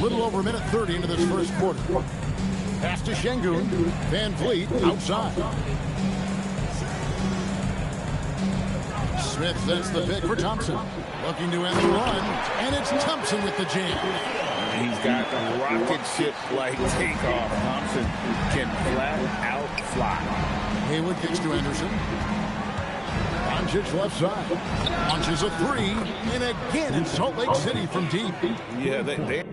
Little over a minute 30 into this first quarter. Pass to Şengün. Van Vliet outside. Smith sets the pick for Thompson. Looking to end the run, and it's Thompson with the jam. He's got rocket ship-like takeoff. Thompson can flat out fly. Haywood kicks to Anderson. Doncic left side. Launches a three, and again it's Salt Lake City from deep. Yeah, they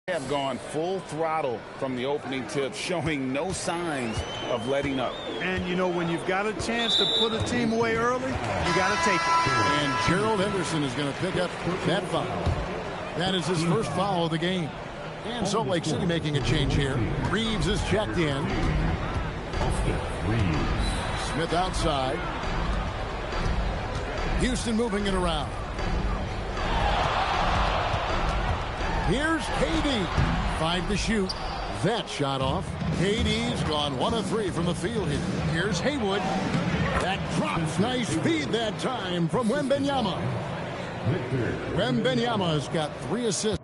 have gone full throttle from the opening tip, showing no signs of letting up. And, you know, when you've got a chance to put a team away early, you got to take it. And Gerald Henderson is going to pick up that foul. That is his first foul of the game. And Salt Lake City making a change here. Reeves is checked in. Smith outside. Houston moving it around. Here's KD. 5 to shoot. That shot off. KD's gone 1 of 3 from the field here. Here's Haywood. That drops. Nice feed that time from Wembanyama. Wembanyama's got 3 assists.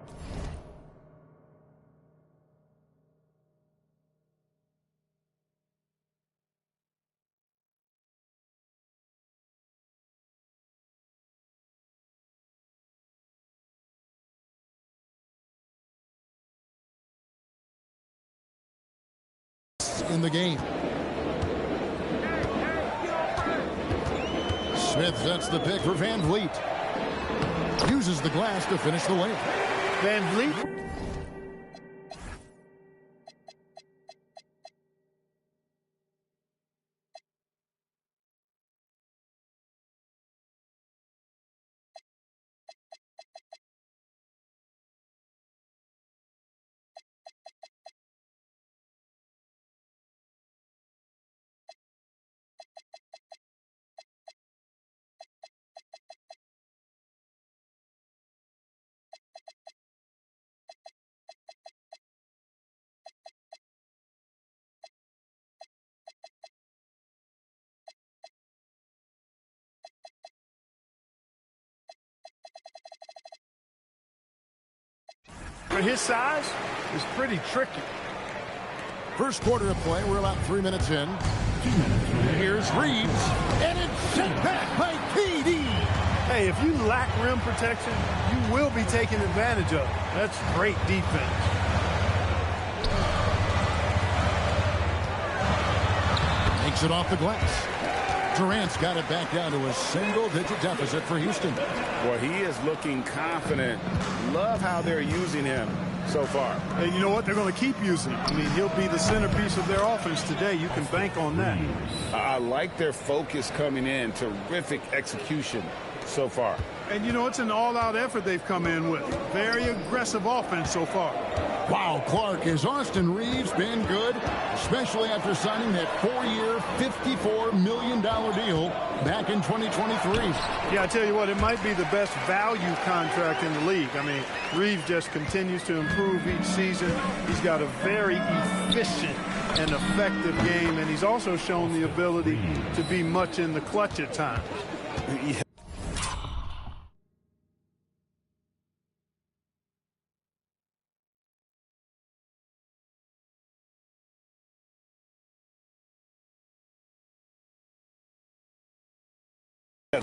In the game. Smith sets the pick for Van Vliet. Uses the glass to finish the layup. Van Vliet. For his size, is pretty tricky. First quarter of play, we're about 3 minutes in. Here's Reeves, and it's sent back by KD. Hey, if you lack rim protection, you will be taken advantage of. That's great defense. Makes it off the glass. Durant's got it back down to a single-digit deficit for Houston. Well, he is looking confident. Love how they're using him so far. And you know what? They're going to keep using him. I mean, he'll be the centerpiece of their offense today. You can bank on that. I like their focus coming in. Terrific execution so far. And, you know, it's an all-out effort they've come in with. Very aggressive offense so far. Wow, Clark, has Austin Reeves been good, especially after signing that 4-year, $54 million deal back in 2023? Yeah, I tell you what, it might be the best value contract in the league. I mean, Reeves just continues to improve each season. He's got a very efficient and effective game, and he's also shown the ability to be much in the clutch at times. Yeah.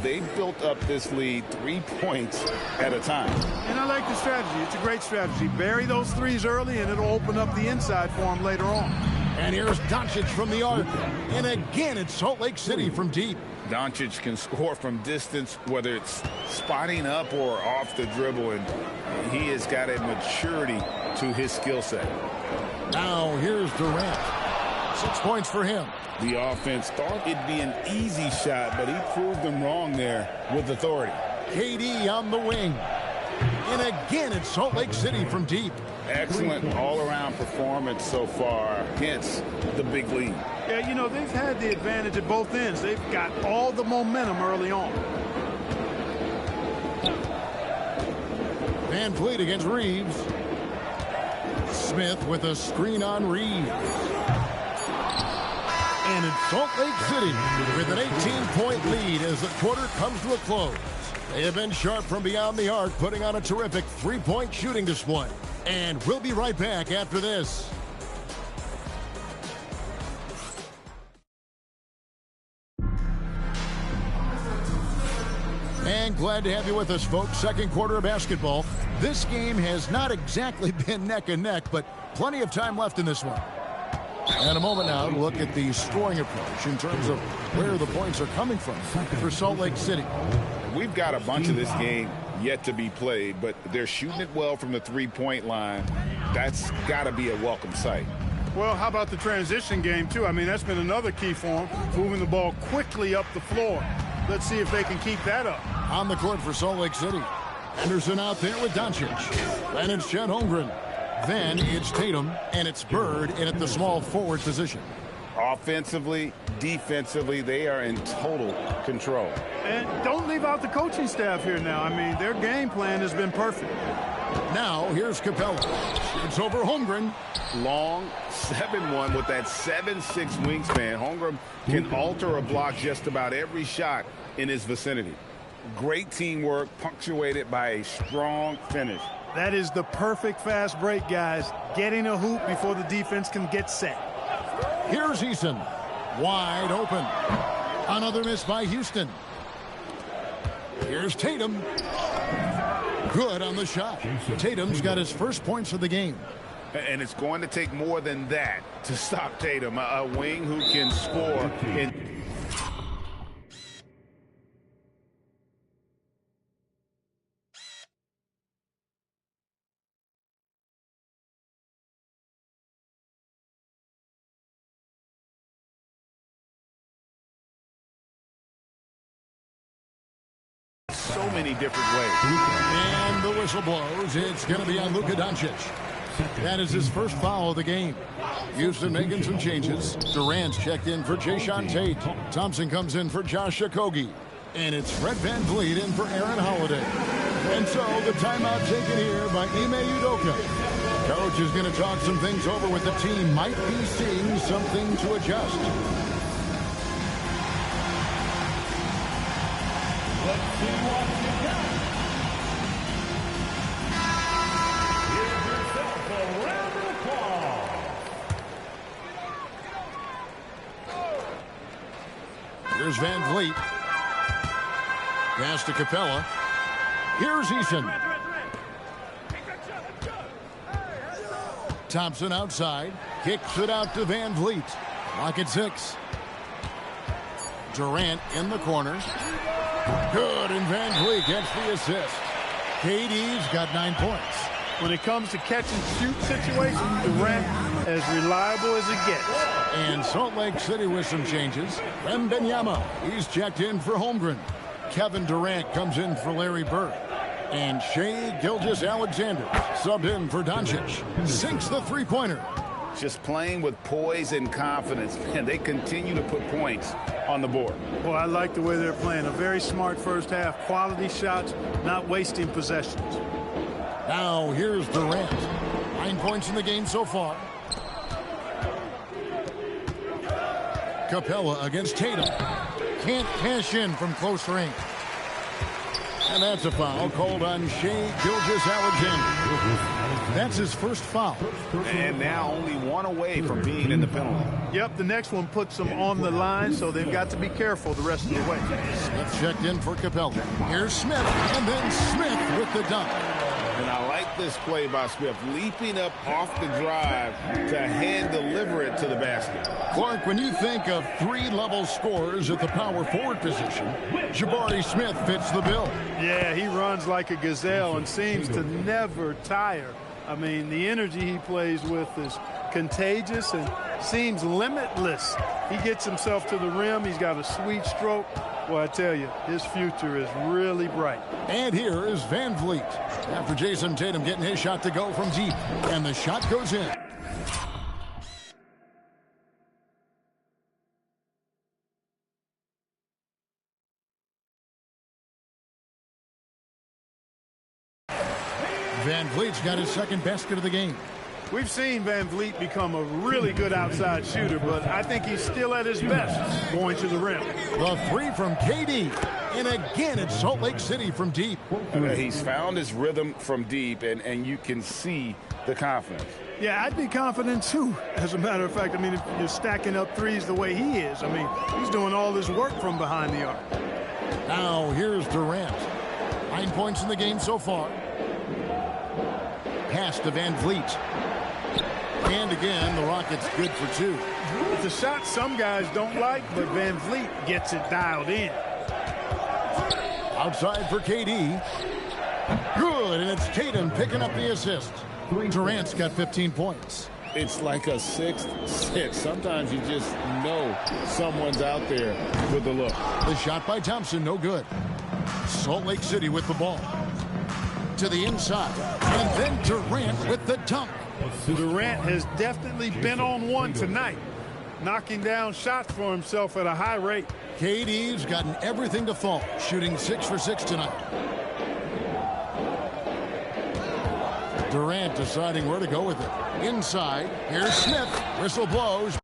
They've built up this lead 3 points at a time. And I like the strategy. It's a great strategy. Bury those threes early, and it'll open up the inside for him later on. And here's Doncic from the arc. And again, it's Salt Lake City from deep. Doncic can score from distance, whether it's spotting up or off the dribble, and he has got a maturity to his skill set. Now here's Durant. 6 points for him. The offense thought it'd be an easy shot, but he proved them wrong there with authority. KD on the wing. And again, it's Salt Lake City from deep. Excellent all-around performance so far against the big lead. Yeah, you know, they've had the advantage at both ends. They've got all the momentum early on. Van Vliet against Reeves. Smith with a screen on Reeves. And it's Salt Lake City with an 18-point lead as the quarter comes to a close. They have been sharp from beyond the arc, putting on a terrific three-point shooting display. And we'll be right back after this. And glad to have you with us, folks. Second quarter of basketball. This game has not exactly been neck and neck, but plenty of time left in this one. And a moment now to look at the scoring approach in terms of where the points are coming from for Salt Lake City. We've got a bunch of this game yet to be played, but they're shooting it well from the three-point line. That's got to be a welcome sight. Well, how about the transition game, too? I mean, that's been another key for them, moving the ball quickly up the floor. Let's see if they can keep that up. On the court for Salt Lake City. Anderson out there with Doncic. Then it's Chet Holmgren. Then it's Tatum, and it's Bird in at the small forward position. Offensively, defensively, they are in total control. And don't leave out the coaching staff here now. I mean, their game plan has been perfect. Now, here's Capella. It's over Holmgren. Long 7-1 with that 7'6" wingspan. Holmgren can alter a block just about every shot in his vicinity. Great teamwork, punctuated by a strong finish. That is the perfect fast break, guys. Getting a hoop before the defense can get set. Here's Eason. Wide open. Another miss by Houston. Here's Tatum. Good on the shot. Tatum's got his first points of the game. And it's going to take more than that to stop Tatum. A wing who can score in. So many different ways. And the whistle blows. It's going to be on Luka Doncic. That is his first foul of the game. Houston making some changes. Durant's checked in for Jayshawn Tate. Thompson comes in for Josh Okogie. And it's Fred VanVleet in for Aaron Holiday. And so the timeout taken here by Ime Udoka. Coach is going to talk some things over with the team. Might be seeing something to adjust. Let's see what you got. Give yourself a round of applause. Here's VanVleet. Pass to Capella. Here's Eason. Thompson outside. Kicks it out to VanVleet. Lock at 6. Durant in the corner. Good, and VanVleet gets the assist. KD's got 9 points. When it comes to catch and shoot situations, Durant as reliable as it gets. And Salt Lake City with some changes. Wembanyama, he's checked in for Holmgren. Kevin Durant comes in for Larry Bird. And Shai Gilgeous-Alexander subbed in for Doncic. Sinks the three-pointer. Just playing with poise and confidence, and they continue to put points on the board. Well, I like the way they're playing. A very smart first half. Quality shots, not wasting possessions. Now here's Durant. 9 points in the game so far. Capella against Tatum. Can't cash in from close range. And that's a foul called on Shai Gilgeous-Alexander. That's his first foul. And now only one away from being in the penalty. Yep, the next one puts them on the line, so they've got to be careful the rest of the way. Smith checked in for Capella. Here's Smith, and then Smith with the dunk. And I like this play by Smith, leaping up off the drive to hand deliver it to the basket. Clark, when you think of three-level scorers at the power forward position, Jabari Smith fits the bill. Yeah, he runs like a gazelle and seems to never tire. I mean, the energy he plays with is contagious and seems limitless. He gets himself to the rim. He's got a sweet stroke. Well, I tell you, his future is really bright. And here is Van Vliet. After Jason Tatum getting his shot to go from deep. And the shot goes in. Van Vliet's got his second basket of the game. We've seen Van Vliet become a really good outside shooter, but I think he's still at his best going to the rim. The three from KD. And again, it's Salt Lake City from deep. He's found his rhythm from deep, and you can see the confidence. Yeah, I'd be confident, too. As a matter of fact, I mean, if you're stacking up threes the way he is, I mean, he's doing all this work from behind the arc. Now, here's Durant. 9 points in the game so far. Pass to Van Vliet. And again, the Rockets good for two. It's a shot some guys don't like, but Van Vliet gets it dialed in. Outside for KD. Good, and it's Tatum picking up the assist. Durant's got 15 points. It's like a sixth six. Sometimes you just know someone's out there with the look. The shot by Thompson, no good. Salt Lake City with the ball. To the inside. And then Durant with the dunk. Durant has definitely been on one tonight, knocking down shots for himself at a high rate. KD's gotten everything to fall, shooting 6 for 6 tonight. Durant deciding where to go with it. Inside, here's Smith. Whistle blows.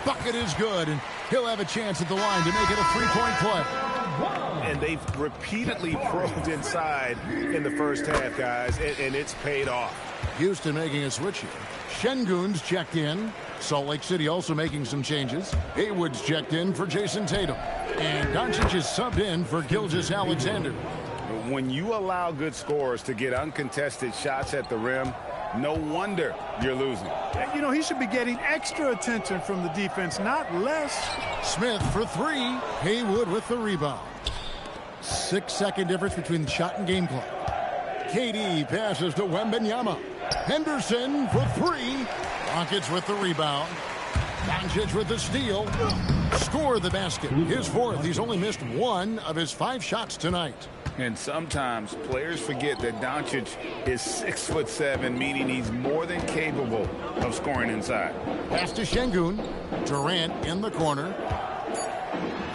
Bucket is good, and he'll have a chance at the line to make it a three-point play. And they've repeatedly probed inside in the first half, guys, and it's paid off. Houston making a switch here. Şengün's checked in. Salt Lake City also making some changes. Haywood's checked in for Jason Tatum. And Doncic is subbed in for Gilgeous-Alexander. When you allow good scorers to get uncontested shots at the rim, no wonder you're losing. You know, he should be getting extra attention from the defense, not less. Smith for three. Haywood with the rebound. 6-second difference between the shot and game clock. KD passes to Wembanyama. Henderson for three. Rockets with the rebound. Doncic with the steal. Score the basket. His fourth. He's only missed one of his 5 shots tonight. And sometimes players forget that Doncic is 6'7", meaning he's more than capable of scoring inside. Pass to Şengün. Durant in the corner.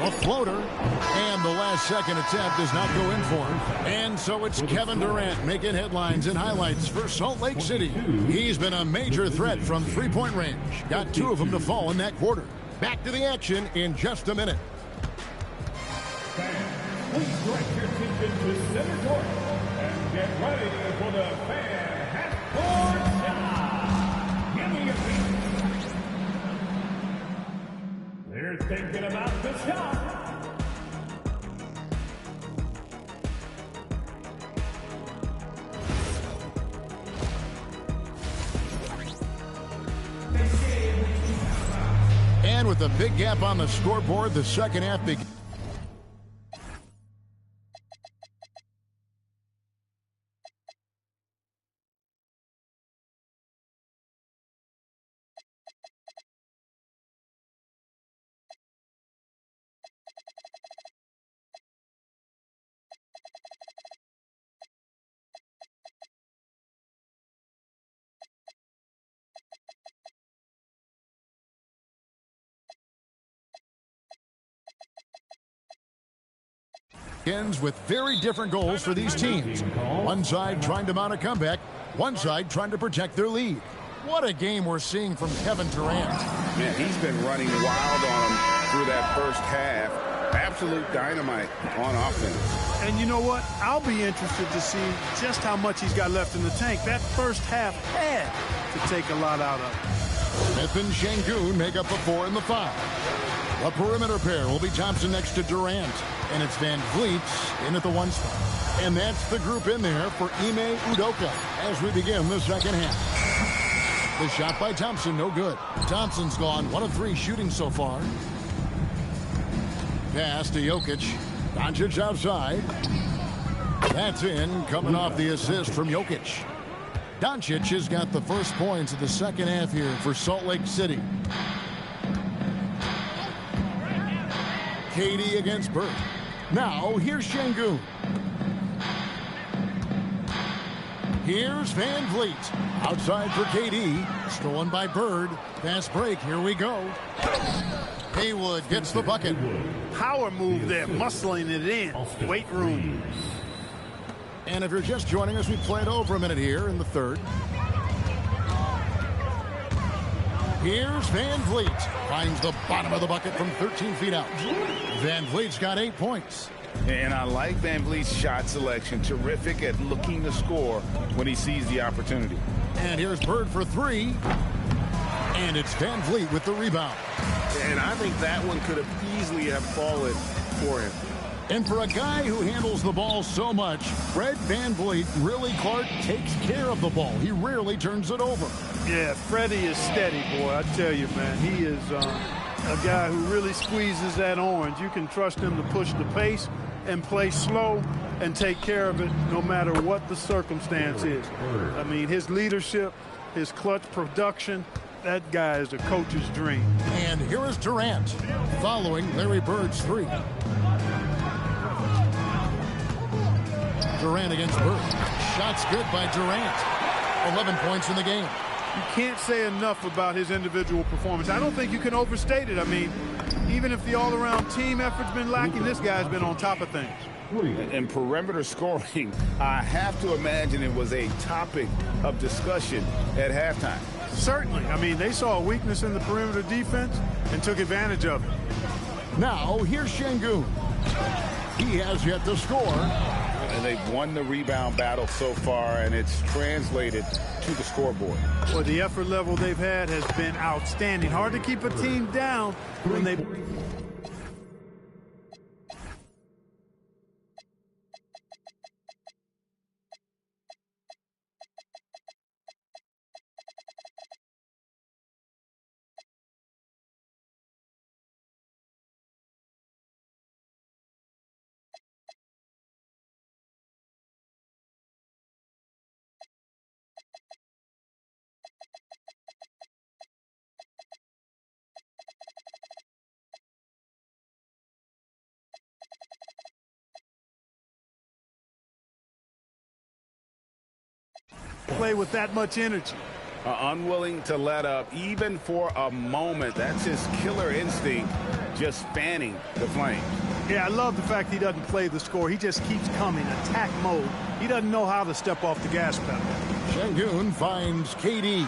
A floater. And the last second attempt does not go in for him. And so it's Kevin Durant making headlines and highlights for Salt Lake City. He's been a major threat from three-point range. Got 2 of them to fall in that quarter. Back to the action in just a minute. Please direct your attention to center court and get ready for the fan half-court shot. Give me a beat. They're thinking about the shot. And with a big gap on the scoreboard, the second half begins. Ends with very different goals for these teams. One side trying to mount a comeback, one side trying to protect their lead. What a game we're seeing from Kevin Durant. Man, he's been running wild on him through that first half. Absolute dynamite on offense. And you know what? I'll be interested to see just how much he's got left in the tank. That first half had to take a lot out of it. Smith and Şengün make up the 4 and the 5. The perimeter pair will be Thompson next to Durant. And it's Van Vliet in at the 1 spot. And that's the group in there for Ime Udoka as we begin the second half. The shot by Thompson, no good. Thompson's gone 1 of 3 shooting so far. Pass to Jokic. Doncic outside. That's in, coming off the assist from Jokic. Doncic has got the first points of the second half here for Salt Lake City. KD against Bird. Now, here's Şengün. Here's Van Vliet. Outside for KD. Stolen by Bird. Fast break. Here we go. Haywood gets the bucket. Power move there, muscling it in. Weight room. And if you're just joining us, we played over a minute here in the third. Here's Van Vliet. Finds the bottom of the bucket from 13 feet out. Van Vliet's got 8 points. And I like Van Vliet's shot selection. Terrific at looking to score when he sees the opportunity. And here's Bird for 3. And it's Van Vliet with the rebound. And I think that one could have easily have fallen for him. And for a guy who handles the ball so much, Fred Van Vliet really, Clark, takes care of the ball. He rarely turns it over. Yeah, Freddie is steady, boy. I tell you, man, he is a guy who really squeezes that orange. You can trust him to push the pace and play slow and take care of it no matter what the circumstance is. I mean, his leadership, his clutch production, that guy is a coach's dream. And here is Durant following Larry Bird's 3. Durant against Bird. Shots good by Durant. 11 points in the game. You can't say enough about his individual performance. I don't think you can overstate it. I mean, even if the all-around team effort's been lacking, this guy's been on top of things. And perimeter scoring, I have to imagine it was a topic of discussion at halftime. Certainly. I mean, they saw a weakness in the perimeter defense and took advantage of it. Now, here's Şengün. He has yet to score. And they've won the rebound battle so far, and it's translated to the scoreboard. Well, the effort level they've had has been outstanding. Hard to keep a team down when they... play with that much energy. Unwilling to let up even for a moment. That's his killer instinct, just fanning the flames. Yeah, I love the fact he doesn't play the score. He just keeps coming, attack mode. He doesn't know how to step off the gas pedal. Şengün finds KD.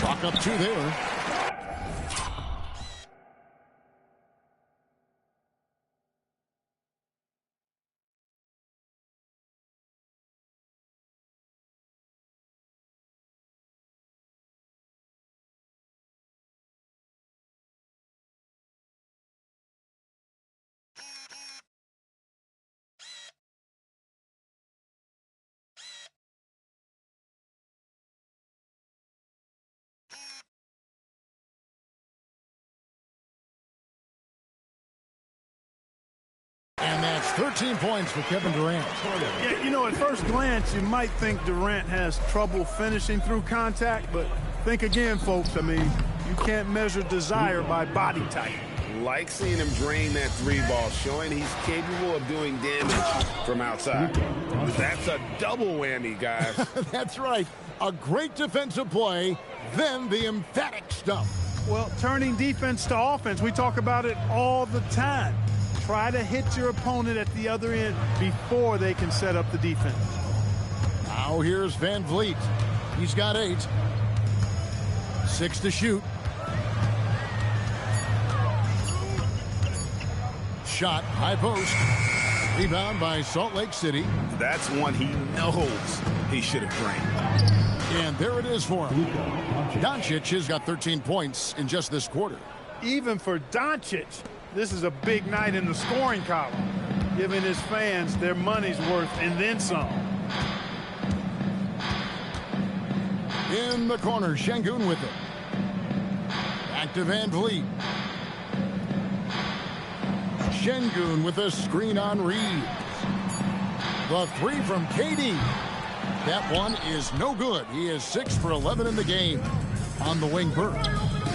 Chalk up 2 there. And that's 13 points for Kevin Durant. Yeah, you know, at first glance, you might think Durant has trouble finishing through contact, but think again, folks. I mean, you can't measure desire by body type. Like seeing him drain that 3-ball, showing he's capable of doing damage from outside. That's a double whammy, guys. That's right. A great defensive play, then the emphatic stuff. Well, turning defense to offense, we talk about it all the time. Try to hit your opponent at the other end before they can set up the defense. Now here's Van Vliet. He's got 8. 6 to shoot. Shot, high post. Rebound by Salt Lake City. That's one he knows he should have drained. And there it is for him. Doncic has got 13 points in just this quarter. Even for Doncic, this is a big night in the scoring column, giving his fans their money's worth and then some. In the corner, Şengün with it. Back to Van Vliet. Şengün with a screen on Reeves. The 3 from KD. That one is no good. He is 6 for 11 in the game. On the wing, Bird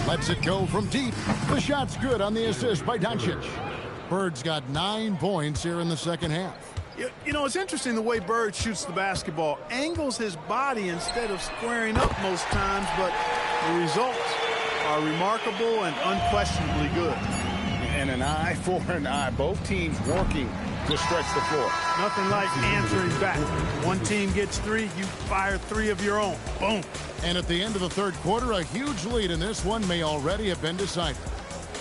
lets it go from deep. The shot's good on the assist by Doncic. Bird's got 9 points here in the second half. You know, it's interesting the way Bird shoots the basketball. Angles his body instead of squaring up most times, but the results are remarkable and unquestionably good. And an eye for an eye. Both teams working to stretch the floor. Nothing like answering back. One team gets 3, you fire 3 of your own. Boom. And at the end of the third quarter, a huge lead in this one may already have been decided.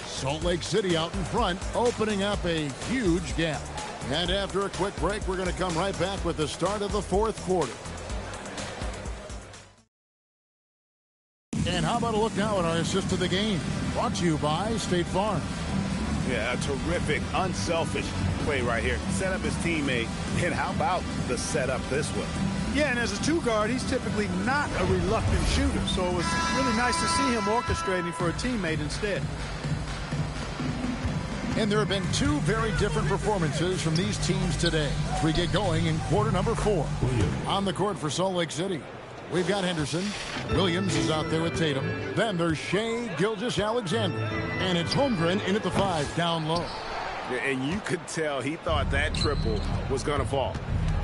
Salt Lake City out in front, opening up a huge gap. And after a quick break, we're going to come right back with the start of the fourth quarter. And how about a look now at our assist of the game? Brought to you by State Farm. Yeah, a terrific, unselfish play right here. Set up his teammate, and how about the setup this way? Yeah, and as a 2-guard, he's typically not a reluctant shooter, so it was really nice to see him orchestrating for a teammate instead. And there have been 2 very different performances from these teams today as we get going in quarter number 4. On the court for Salt Lake City, we've got Henderson. Williams is out there with Tatum. Then there's Shai Gilgeous-Alexander. And it's Holmgren in at the 5, down low. And you could tell he thought that triple was going to fall.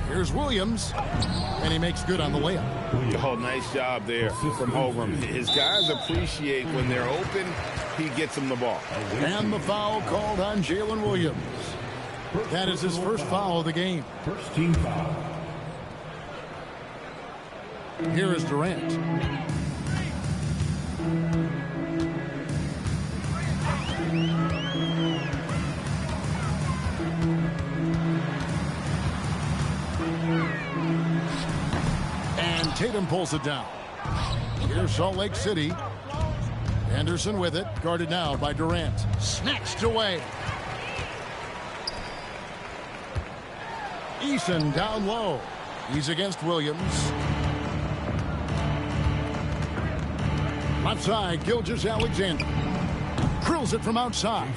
Here's Williams, and he makes good on the layup. Oh, nice job there from Holmgren. His guys appreciate when they're open, he gets them the ball. And the foul called on Jalen Williams. That is his first foul of the game. First team foul. Here is Durant. And Tatum pulls it down. Here's Salt Lake City. Henderson with it, guarded now by Durant. Snatched away. Eason down low. He's against Williams. Left side, Gilgeous-Alexander. Drills it from outside.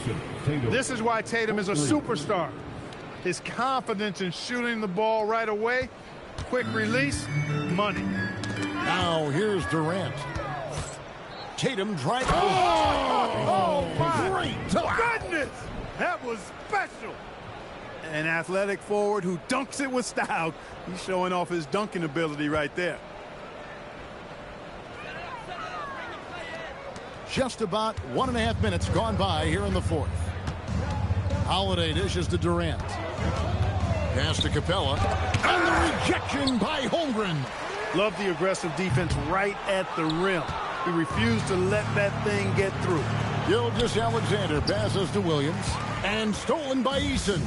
This is why Tatum is a superstar. His confidence in shooting the ball right away, quick release, money. Now here's Durant. Tatum driving. Oh my Great. goodness! That was special. An athletic forward who dunks it with style. He's showing off his dunking ability right there. Just about 1.5 minutes gone by here in the fourth. Holiday dishes to Durant. Pass to Capella. And the rejection by Holmgren. Love the aggressive defense right at the rim. He refused to let that thing get through. Gilgeous-Alexander passes to Williams. And stolen by Eason.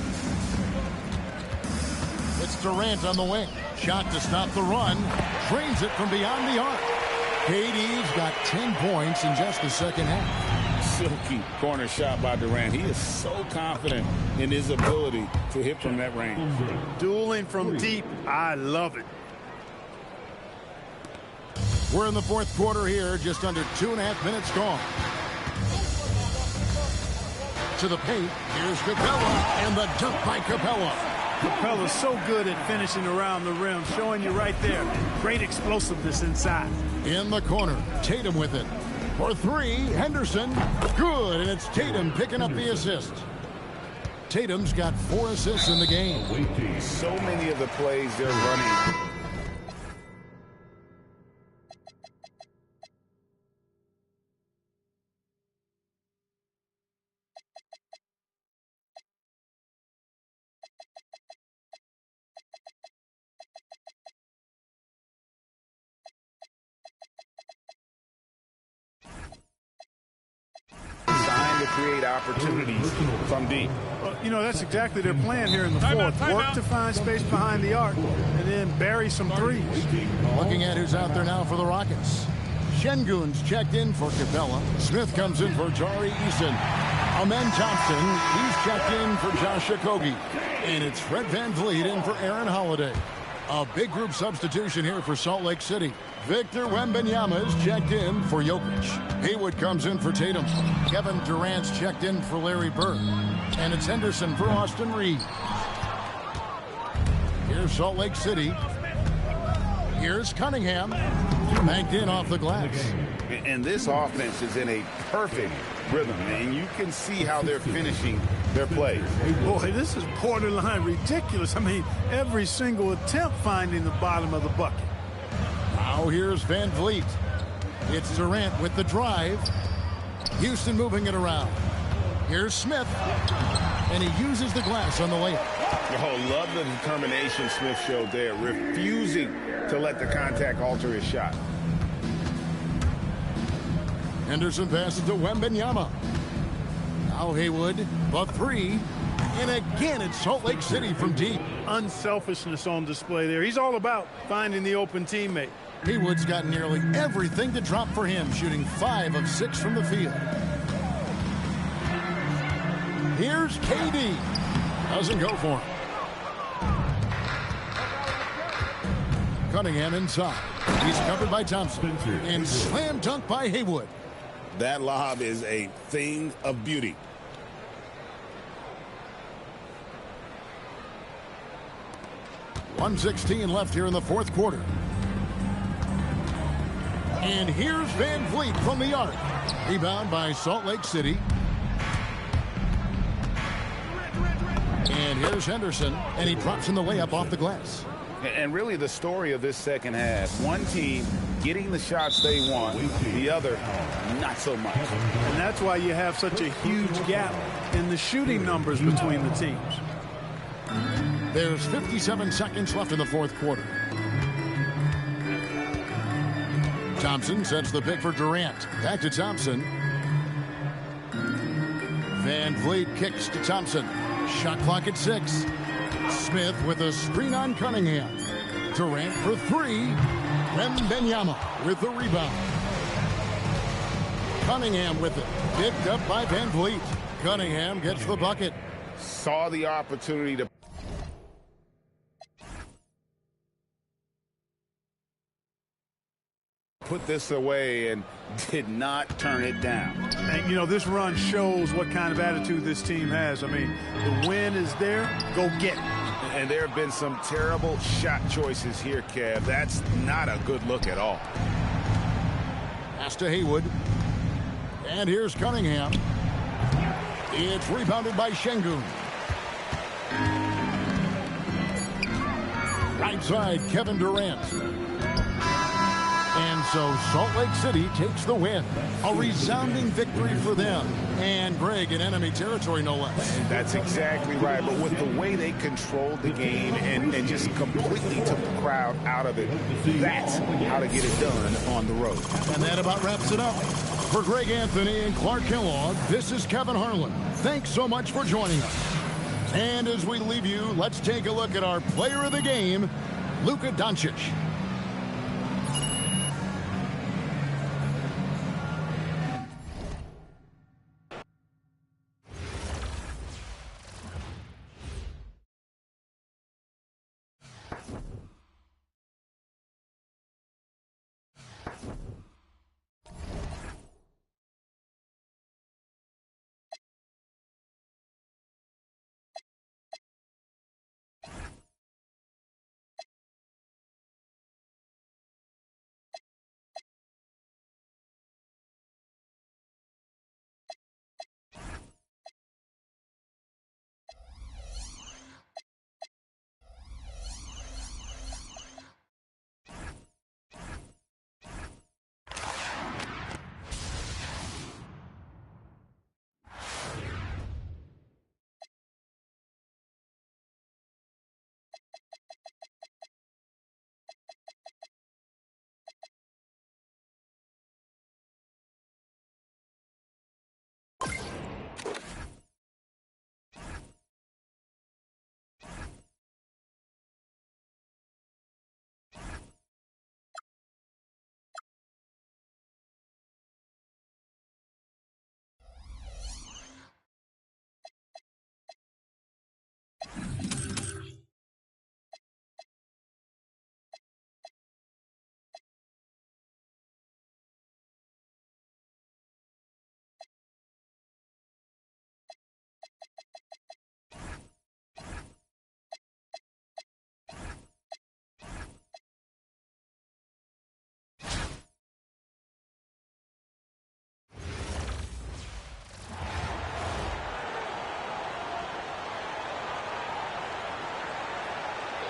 It's Durant on the wing. Shot to stop the run. Drains it from beyond the arc. KD's got 10 points in just the second half. Silky corner shot by Durant. He is so confident in his ability to hit from that range. Dueling from deep. I love it. We're in the fourth quarter here, just under 2.5 minutes gone. To the paint, here's Capella, and the dunk by Capella. Capella's so good at finishing around the rim, showing you right there. Great explosiveness inside. In the corner, Tatum with it. For 3, Henderson. Good, and it's Tatum picking up the assist. Tatum's got 4 assists in the game. So many of the plays they're running create opportunities from deep. Well, you know, that's exactly their plan here in the fourth. Work to find space behind the arc and then bury some threes. Looking at who's out there now for the Rockets. Şengün's checked in for Capella. Smith comes in for Tari Eason. Amen Thompson, he's checked in for Josh Okogie. And it's Fred VanVleet in for Aaron Holiday. A big group substitution here for Salt Lake City. Victor Wembanyama is checked in for Jokic. Haywood comes in for Tatum. Kevin Durant's checked in for Larry Bird. And it's Henderson for Austin Reeves. Here's Salt Lake City. Here's Cunningham. Banked in off the glass. And this offense is in a perfect rhythm, and you can see how they're finishing their plays. Boy, this is borderline ridiculous. I mean, every single attempt finding the bottom of the bucket. Now here's VanVleet. It's Durant with the drive. Houston moving it around. Here's Smith. And he uses the glass on the layup. Oh, love the determination Smith showed there, refusing to let the contact alter his shot. Henderson passes to Wembanyama. Now Haywood, the three. And again, it's Salt Lake City from deep. Unselfishness on display there. He's all about finding the open teammate. Haywood's got nearly everything to drop for him, shooting 5 of 6 from the field. Here's KD. Doesn't go for him. Cunningham inside. He's covered by Thompson. And slam dunk by Haywood. That lob is a thing of beauty. .116 left here in the fourth quarter. And here's VanVleet from the arc. Rebound by Salt Lake City. And here's Henderson, and he drops in the layup off the glass. And really the story of this second half, one team getting the shots they want, the other not so much. And that's why you have such a huge gap in the shooting numbers between the teams. There's 57 seconds left in the fourth quarter. Thompson sets the pick for Durant. Back to Thompson. VanVleet kicks to Thompson. Shot clock at 6. Smith with a screen on Cunningham. Durant for 3. Wembanyama with the rebound. Cunningham with it. Picked up by VanVleet. Cunningham gets the bucket. Saw the opportunity to put this away and did not turn it down. And, you know, this run shows what kind of attitude this team has. I mean, the win is there. Go get it. And there have been some terrible shot choices here, Kev. That's not a good look at all. Pass to Haywood. And here's Cunningham. It's rebounded by Şengün. Right side, Kevin Durant. And so Salt Lake City takes the win. A resounding victory for them. And Greg in enemy territory, no less. That's exactly right. But with the way they controlled the game and just completely took the crowd out of it, that's how to get it done on the road. And that about wraps it up. For Greg Anthony and Clark Kellogg, this is Kevin Harlan. Thanks so much for joining us. And as we leave you, let's take a look at our player of the game, Luka Doncic.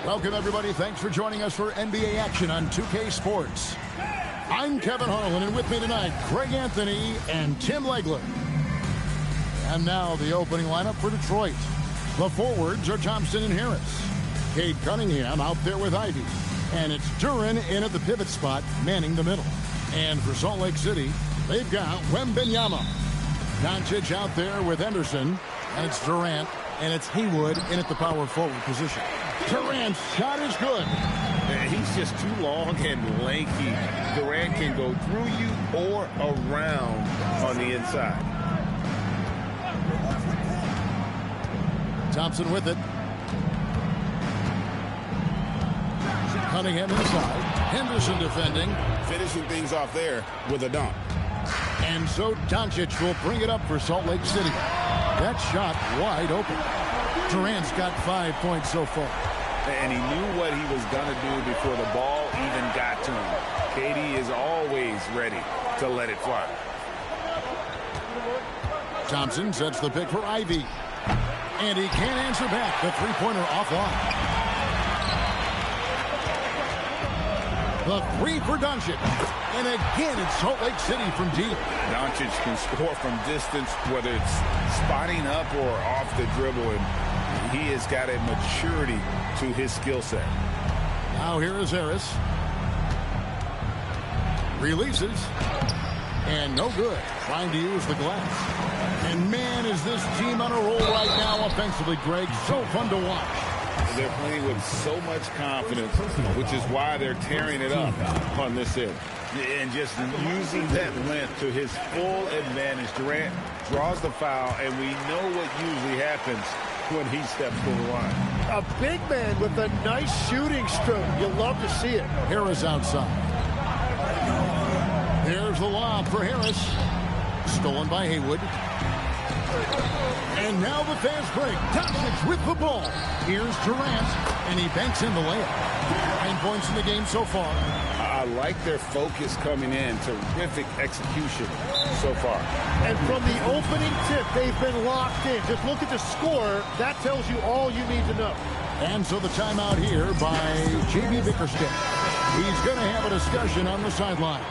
Welcome, everybody. Thanks for joining us for NBA action on 2K Sports. I'm Kevin Harlan, and with me tonight, Greg Anthony and Tim Legler. And now the opening lineup for Detroit. The forwards are Thompson and Harris. Cade Cunningham out there with Ivy. And it's Duren in at the pivot spot, manning the middle. And for Salt Lake City, they've got Wembanyama. Doncic out there with Henderson. And it's Durant. And it's Haywood in at the power forward position. Durant's shot is good. He's just too long and lanky. Durant can go through you or around on the inside. Thompson with it. Cunningham inside. Henderson defending. Finishing things off there with a dunk. And so Doncic will bring it up for Salt Lake City. That shot wide open. Durant's got 5 points so far. And he knew what he was going to do before the ball even got to him. KD is always ready to let it fly. Thompson sets the pick for Ivy. And he can't answer back. The three-pointer offline. The three for Doncic. And again, it's Salt Lake City from deep. Doncic can score from distance, whether it's spotting up or off the dribble. And he has got a maturity to his skill set. Now here is Harris. Releases. And no good. Trying to use the glass. And man, is this team on a roll right now offensively, Greg. So fun to watch. They're playing with so much confidence, which is why they're tearing it up on this end. And just using that length to his full advantage. Durant draws the foul, and we know what usually happens when he steps to the line. A big man with a nice shooting stroke. You love to see it. Harris outside. There's the lob for Harris. Stolen by Haywood. And now the fast break. Doncic with the ball. Here's Durant, and he banks in the layup. 9 points in the game so far. I like their focus coming in. Terrific execution so far. And from the opening tip, they've been locked in. Just look at the score. That tells you all you need to know. And so the timeout here by J.B. Bickerstaff. He's going to have a discussion on the sideline.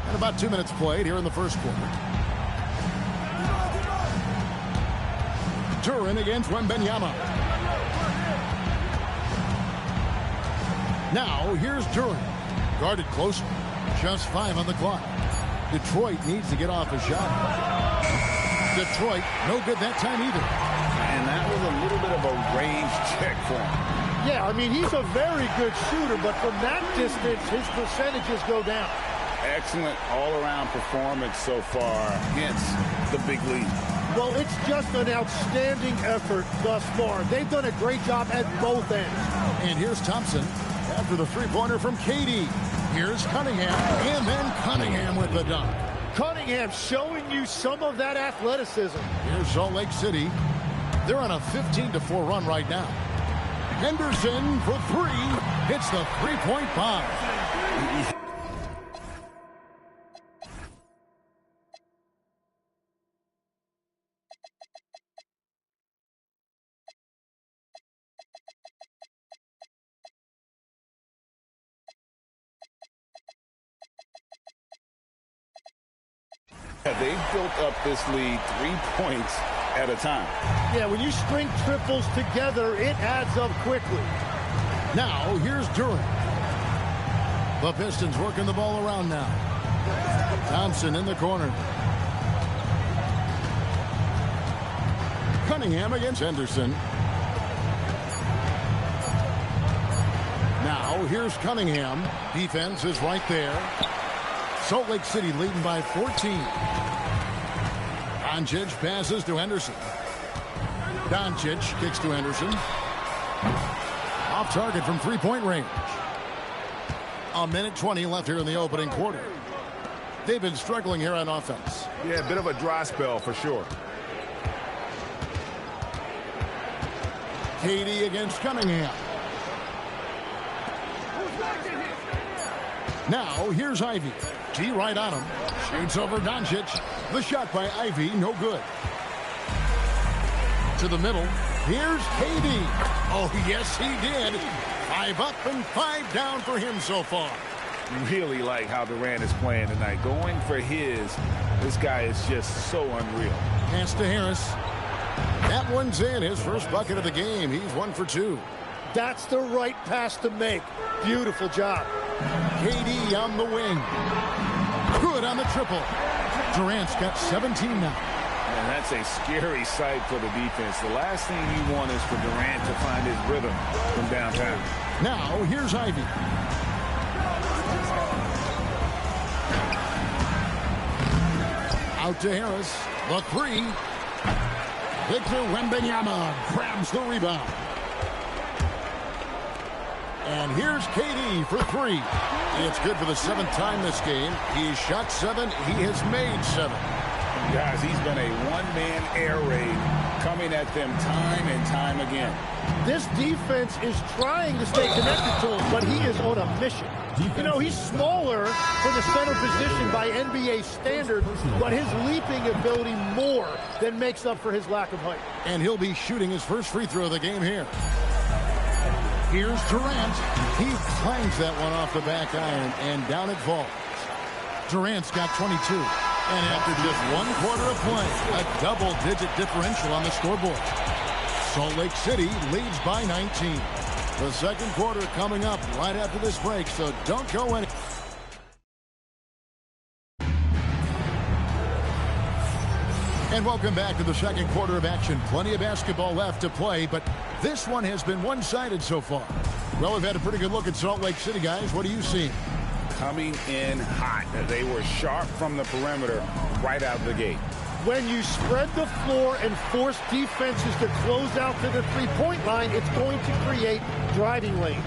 And about 2 minutes played here in the first quarter. Duren against Wembanyama. Now here's Duren. Guarded closely. Just 5 on the clock. Detroit needs to get off a shot. Detroit, no good that time either. And that was a little bit of a range check for him. Yeah, I mean, he's a very good shooter, but from that distance, his percentages go down. Excellent all-around performance so far against the big lead. Well, it's just an outstanding effort thus far. They've done a great job at both ends. And here's Thompson after the three-pointer from KD. Here's Cunningham, and then Cunningham with the dunk. Cunningham showing you some of that athleticism. Here's Salt Lake City. They're on a 15-4 run right now. Henderson for three. Hits the three-point bomb. They've built up this lead 3 points at a time. Yeah, when you string triples together, it adds up quickly. Now, here's Duren. The Pistons working the ball around now. Thompson in the corner. Cunningham against Henderson. Now, here's Cunningham. Defense is right there. Salt Lake City leading by 14. Doncic passes to Henderson. Doncic kicks to Henderson. Off target from three-point range. A minute 20 left here in the opening quarter. They've been struggling here on offense. Yeah, a bit of a dry spell for sure. KD against Cunningham. Now, here's Ivy. D right on him. Shoots over Doncic. The shot by Ivy, no good. To the middle. Here's KD. Oh, yes, he did. 5 up and 5 down for him so far. Really like how Durant is playing tonight. Going for his. This guy is just so unreal. Pass to Harris. That one's in. His first bucket of the game. He's 1 for 2. That's the right pass to make. Beautiful job. KD on the wing. Good on the triple. Durant's got 17 now. And that's a scary sight for the defense. The last thing you want is for Durant to find his rhythm from downtown. Now, here's Ivy. Out to Harris. The 3. Victor Wembanyama grabs the rebound. And here's KD for 3. It's good for the 7th time this game. He's shot 7. He has made 7. Guys, he's been a one-man air raid coming at them time and time again. This defense is trying to stay connected to him, but he is on a mission. You know, he's smaller for the center position by NBA standards, but his leaping ability more than makes up for his lack of height. And he'll be shooting his first free throw of the game here. Here's Durant. He clangs that one off the back iron, and down it falls. Durant's got 22. And after just 1 quarter of play, a double-digit differential on the scoreboard. Salt Lake City leads by 19. The second quarter coming up right after this break, so don't go any. And welcome back to the second quarter of action. Plenty of basketball left to play, but this one has been one-sided so far. Well, we've had a pretty good look at Salt Lake City, guys. What do you see? Coming in hot. They were sharp from the perimeter right out of the gate. When you spread the floor and force defenses to close out to the three-point line, it's going to create driving lanes.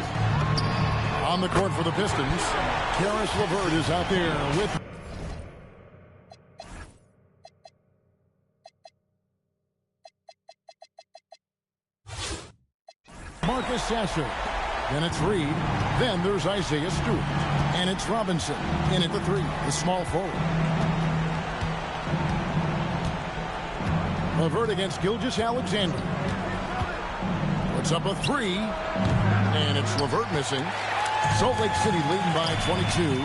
On the court for the Pistons, Karis LeVert is out there with... Marcus Sasser. Then it's Reed. Then there's Isaiah Stewart. And it's Robinson in at the 3, the small forward. LeVert against Gilgeous-Alexander. Puts up a 3. And it's LeVert missing. Salt Lake City leading by 22.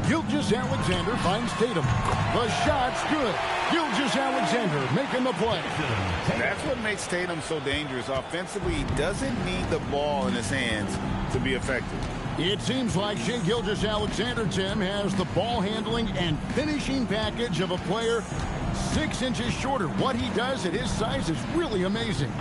Gilgeous-Alexander finds Tatum. The shot's good. Gilgeous-Alexander making the play. And that's what makes Tatum so dangerous. Offensively, he doesn't need the ball in his hands to be effective. It seems like Shai Gilgeous-Alexander, Tim, has the ball handling and finishing package of a player 6 inches shorter. What he does at his size is really amazing.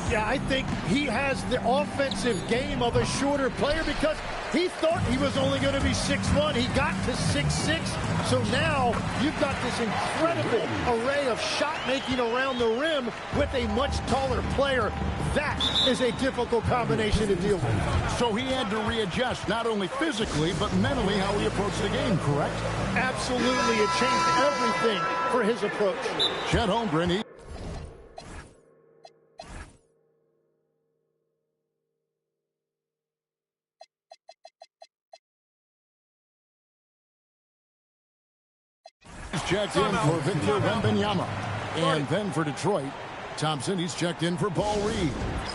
Yeah, I think he has the offensive game of a shorter player because he thought he was only going to be 6'1". He got to 6'6". So now you've got this incredible array of shot making around the rim with a much taller player. That is a difficult combination to deal with. So he had to readjust not only physically but mentally how he approached the game, correct? Absolutely. It changed everything for his approach. Chet Holmgren. Checked in for Victor Wembanyama. And then for Detroit, Thompson, he's checked in for Paul Reed.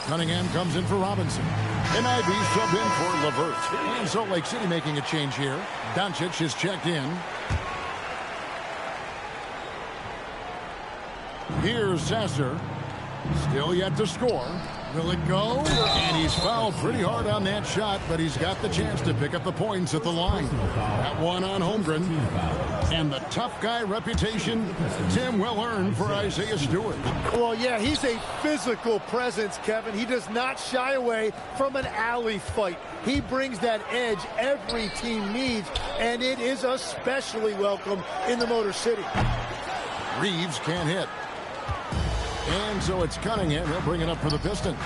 Cunningham comes in for Robinson. And Ivy subbed in for LeVert. And Salt Lake City making a change here. Doncic is checked in. Here's Sasser. Still yet to score. Will it go? And he's fouled pretty hard on that shot, but he's got the chance to pick up the points at the line. That one on Holmgren. And the tough guy reputation, Tim, well earned for Isaiah Stewart. Well, yeah, he's a physical presence, Kevin. He does not shy away from an alley fight. He brings that edge every team needs, and it is especially welcome in the Motor City. Reeves can't hit. And so it's Cunningham. He'll bring it up for the Pistons.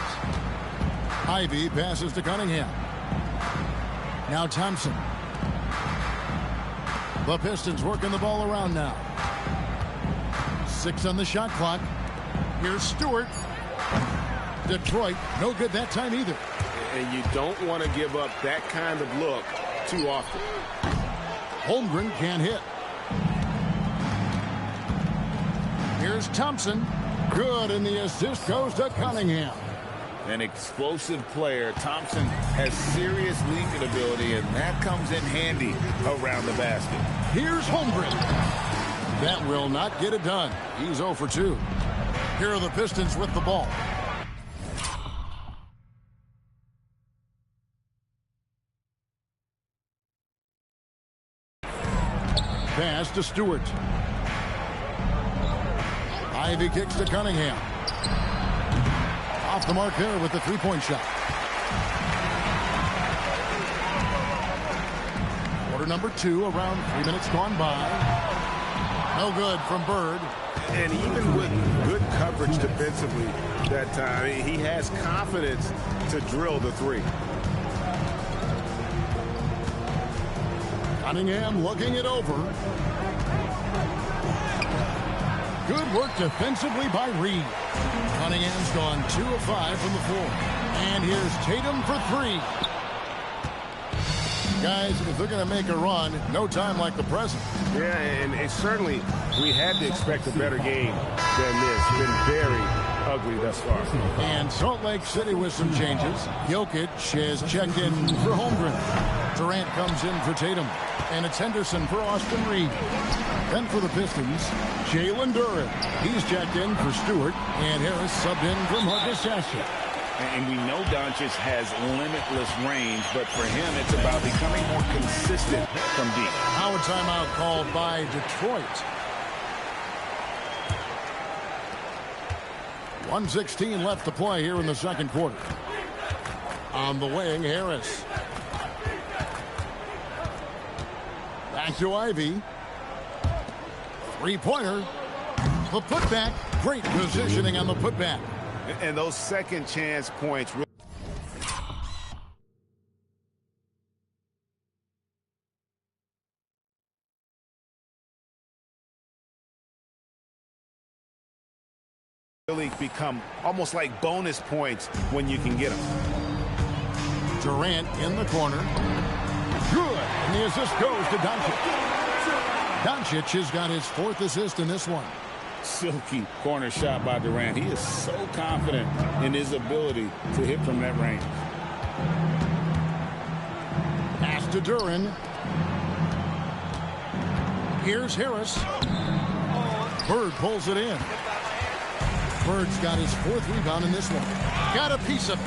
Ivy passes to Cunningham. Now Thompson. The Pistons working the ball around now. 6 on the shot clock. Here's Stewart. Detroit, no good that time either. And you don't want to give up that kind of look too often. Holmgren can't hit. Here's Thompson. Good, and the assist goes to Cunningham. An explosive player. Thompson has serious leaping ability, and that comes in handy around the basket. Here's Holmgren. That will not get it done. He's 0 for 2. Here are the Pistons with the ball. Pass to Stewart. Ivy kicks to Cunningham. Off the mark there with the three-point shot. Quarter number 2, around 3 minutes gone by. No good from Bird. And even with good coverage defensively that time, he has confidence to drill the three. Cunningham looking it over. Good work defensively by Reed. Cunningham's gone 2 of 5 from the floor. And here's Tatum for 3. Guys, if they're going to make a run, no time like the present. Yeah, and certainly we had to expect a better game than this. Been very ugly thus far. And Salt Lake City with some changes. Jokic has checked in for Holmgren. Durant comes in for Tatum. And it's Henderson for Austin Reed. Then for the Pistons, Jalen Duren. He's checked in for Stewart. And Harris subbed in for Marcus Sasha. And we know Doncic has limitless range, but for him, it's about becoming more consistent from deep. Now a timeout called by Detroit. 1:16 left to play here in the second quarter. On the wing, Harris. Back to Ivy. Three-pointer. The putback. Great positioning on the putback. And those second chance points really become almost like bonus points when you can get them. Durant in the corner. Good. And the assist goes to Doncic. Doncic has got his 4th assist in this one. Silky corner shot by Durant. He is so confident in his ability to hit from that range. Pass to Duren. Here's Harris. Bird pulls it in. Bird's got his 4th rebound in this one. Got a piece of it.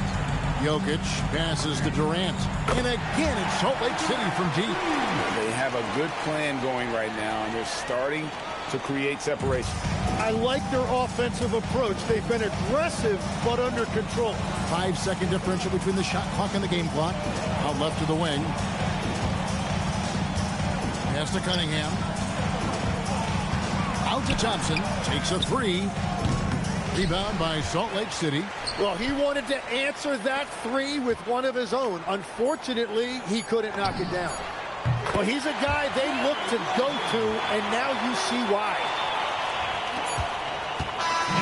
Jokic passes to Durant. And again, it's Salt Lake City from deep. They have a good plan going right now, and they're starting to create separation. I like their offensive approach. They've been aggressive, but under control. 5-second differential between the shot clock and the game clock. Out left to the wing. Pass to Cunningham. Out to Thompson. Takes a 3. Rebound by Salt Lake City. Well, he wanted to answer that 3 with one of his own. Unfortunately, he couldn't knock it down. Well, he's a guy they look to go to, and now you see why.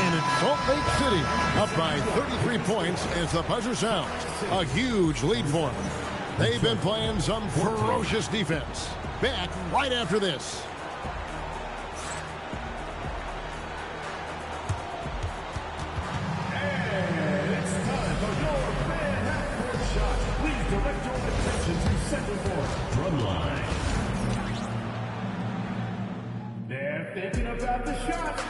And it's Salt Lake City up by 33 points as the buzzer sounds. A huge lead for them. They've been playing some ferocious defense. Back right after this. And it's time for your fan half-court shot. Please direct your attention to center court. Drumline. They're thinking about the shot.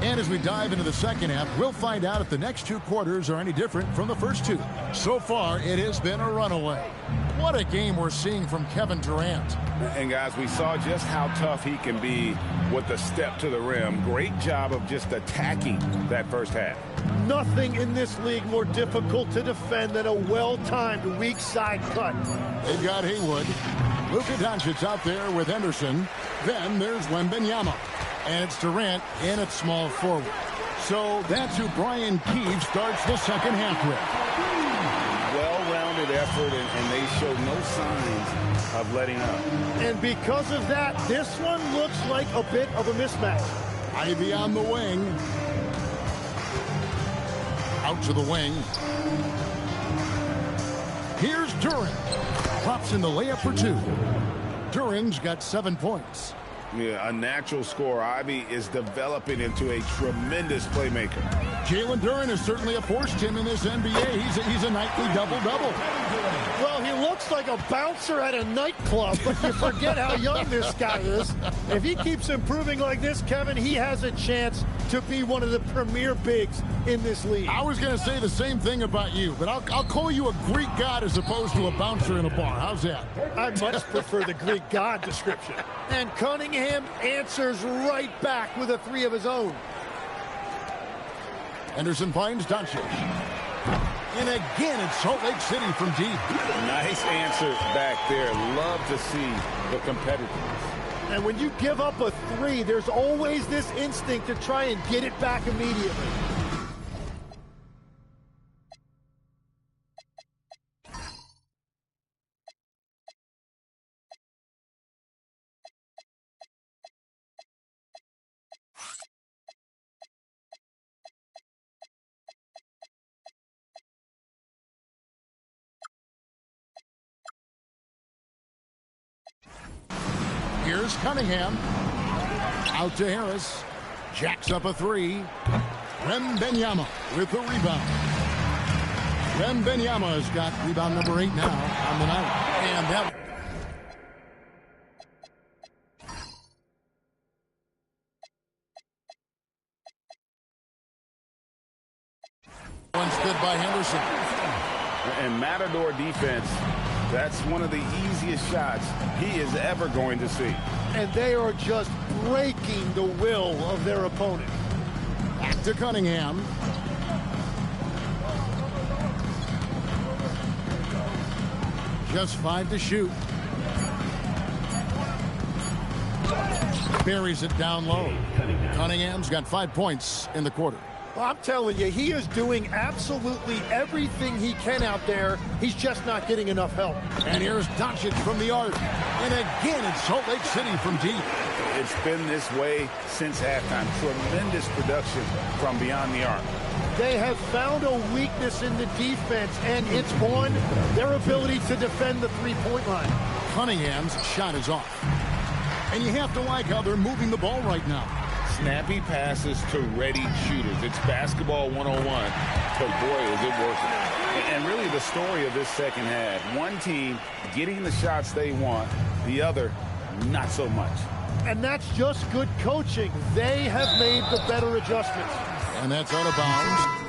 And as we dive into the second half, we'll find out if the next 2 quarters are any different from the first 2. So far, it has been a runaway. What a game we're seeing from Kevin Durant. And guys, we saw just how tough he can be with the step to the rim. Great job of just attacking that first half. Nothing in this league more difficult to defend than a well-timed weak side cut. They've got Haywood. Luka Doncic out there with Henderson. Then there's Wembanyama. And it's Durant in at small forward. So that's who Brian Keefe starts the second half with. Well-rounded concerted effort, and they showed no signs of letting up. And because of that, this one looks like a bit of a mismatch. Ivy on the wing. Out to the wing. Here's Duran. Pops in the layup for 2. Duran's got 7 points. Yeah, a natural scorer. Ivy is developing into a tremendous playmaker. Jalen Duran has certainly forced him in this NBA. He's a nightly double-double. Well, he looks like a bouncer at a nightclub, but you forget how young this guy is. If he keeps improving like this, Kevin, he has a chance to be one of the premier bigs in this league. I was going to say the same thing about you, but I'll call you a Greek god as opposed to a bouncer in a bar. How's that? I much prefer the Greek god description. And Cunningham answers right back with a 3 of his own. Anderson finds Doncic. And again, it's Salt Lake City from deep. Nice answer back there. Love to see the competitiveness. And when you give up a 3, there's always this instinct to try and get it back immediately. Here's Cunningham. Out to Harris. Jacks up a 3. Wembanyama with the rebound. Wembanyama has got rebound number 8 now on the night. And that one stood by Henderson. And Matador defense, that's one of the easiest shots he is ever going to see. And they are just breaking the will of their opponent. Back to Cunningham. Just 5 to shoot. Buries it down low. Cunningham's got 5 points in the quarter. Well, I'm telling you, he is doing absolutely everything he can out there. He's just not getting enough help. And here's Doncic from the arc. And again, it's Salt Lake City from deep. It's been this way since halftime. Tremendous production from beyond the arc. They have found a weakness in the defense, and it's on their ability to defend the three-point line. Cunningham's shot is off. And you have to like how they're moving the ball right now. Snappy passes to ready shooters. It's basketball 101, but boy, is it working. And really the story of this second half, one team getting the shots they want, the other not so much. And that's just good coaching. They have made the better adjustments. And that's out of bounds.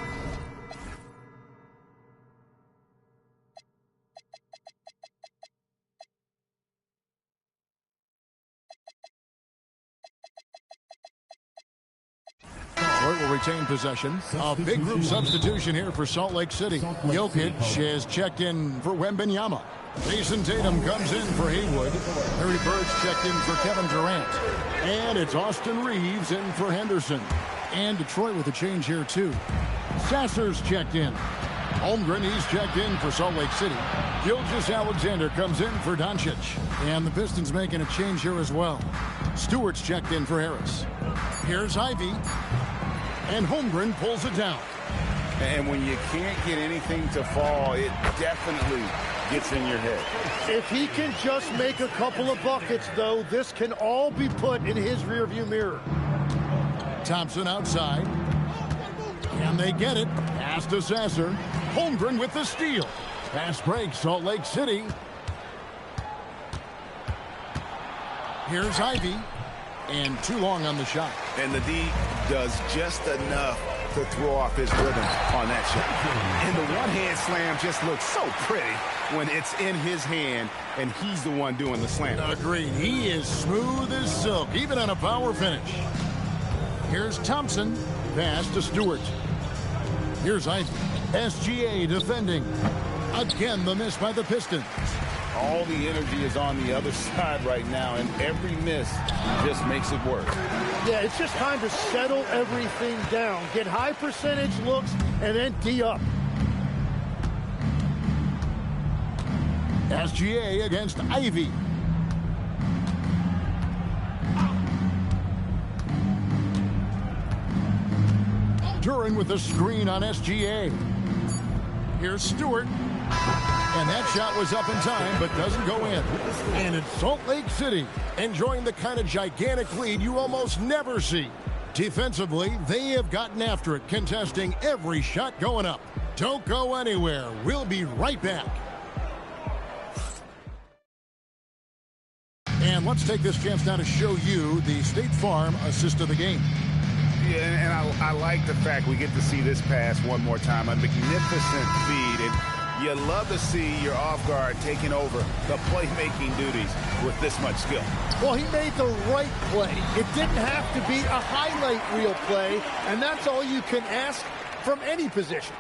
Will retain possession. A big group substitution here for Salt Lake City. Jokic has checked in for Wembanyama. Jason Tatum comes in for Haywood. Larry Bird's checked in for Kevin Durant. And it's Austin Reeves in for Henderson. And Detroit with a change here too. Sasser's checked in. Holmgren, he's checked in for Salt Lake City. Gilgeous-Alexander comes in for Doncic. And the Pistons making a change here as well. Stewart's checked in for Harris. Here's Ivy. And Holmgren pulls it down. And when you can't get anything to fall, it definitely gets in your head. If he can just make a couple of buckets, though, this can all be put in his rearview mirror. Thompson outside. Can they get it? Pass to Sasser. Holmgren with the steal. Pass break, Salt Lake City. Here's Ivy. And too long on the shot. And the D does just enough to throw off his rhythm on that shot. And the one-hand slam just looks so pretty when it's in his hand and he's the one doing the slam. Agreed. He is smooth as silk, even on a power finish. Here's Thompson. Pass to Stewart. Here's Ivy. SGA defending. Again, the miss by the Pistons. All the energy is on the other side right now, and every miss just makes it work. Yeah, it's just time to settle everything down. Get high percentage looks, and then D up. SGA against Ivy. Duran with a screen on SGA. Here's Stewart. And that shot was up in time, but doesn't go in. And it's Salt Lake City, enjoying the kind of gigantic lead you almost never see. Defensively, they have gotten after it, contesting every shot going up. Don't go anywhere. We'll be right back. And let's take this chance now to show you the State Farm assist of the game. Yeah, and I like the fact we get to see this pass one more time. A magnificent feed. And you love to see your off guard taking over the playmaking duties with this much skill. Well, he made the right play. It didn't have to be a highlight reel play, and that's all you can ask from any position.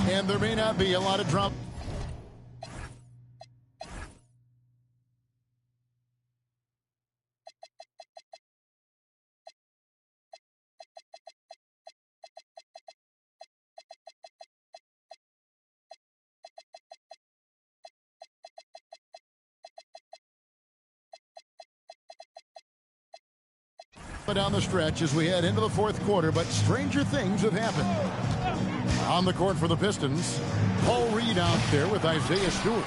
And there may not be a lot of drop. Down the stretch as we head into the fourth quarter, but stranger things have happened. On the court for the Pistons, Paul Reed out there with Isaiah Stewart.